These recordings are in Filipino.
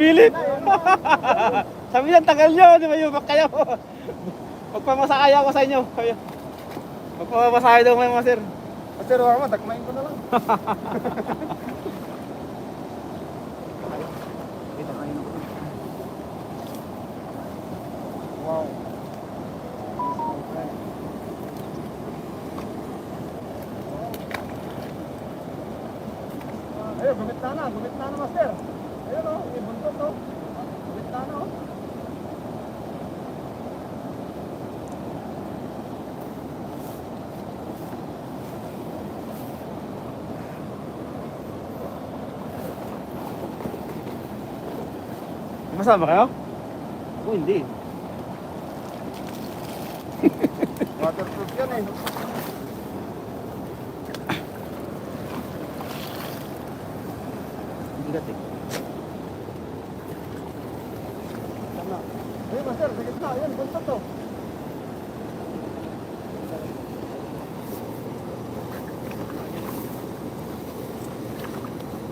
Pilit! Sabi niya, tagal nyo, di ba yung kayo? Magpamasakay ako sa inyo. Magpamasakay daw kayo, master. Master, wala mo, takmain ko na lang. Wow. Ayun, gumit na master. Ayun o, may buntot o. Gumit na o. Masama kayo? Ako hindi. Waterproof yan eh. Bigat eh. Tama. Ayun master, sa gitna. Ayun, buntot o.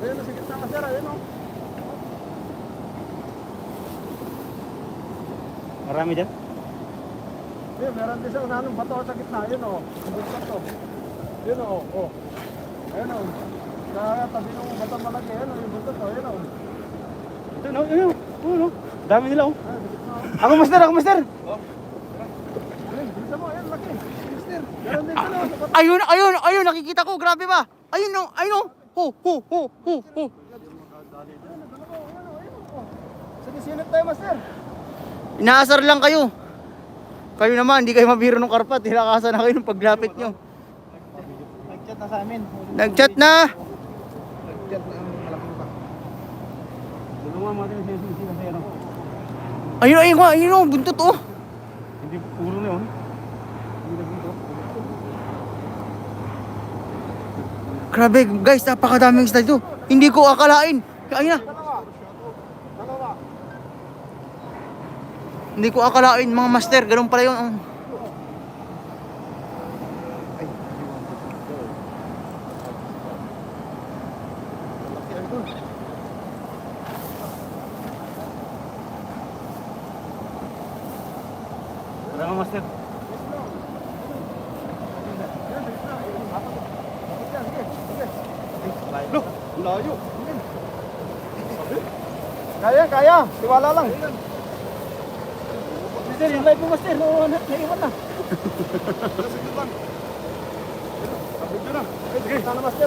Ayun, sa gitna master. Ayun o. Marami dyan? Ayun, meron din siyang nanong bato sa gitna. Ayun o. Buntot o. Ayun o. Oh. Ayun o. Sa tabi ng bato malaki. Ayun o, yung buntot o. Ayun o. Ito, no, yun, no. Dami nila, oh. Ayun, sa gitna o. Ako, master, ako, master. Ayun, bilisan mo. Ayun, laki. Mister, meron din sila. Sa bato. Ayun, nakikita ko, grabe ba? Ayun, no, ayun, no. Ho. Sige, sinip tayo, master. Inaasar lang kayo. Kayo naman, hindi kayo mabiro ng karpat. Hilakasan na kayo ng paglapit nyo. Nag-chat na sa amin. Nag-chat na. Nag-chat na ang malaking pa. Tulungan mo natin yung sisi kasi ano. Ayun, no, buntot, oh. Hindi puro na yun. Hindi na dito. Grabe, guys, napakadaming isda dito. Hindi ko akalain. Ayun na. Dalawa. Hindi ko akalain, mga master. Ganun pala yun. Oh. Tara, master. Look, layo. Kaya. Tiwala lang. Master, yung live mo, master. Oo, naiwan na. Sige. Sana master.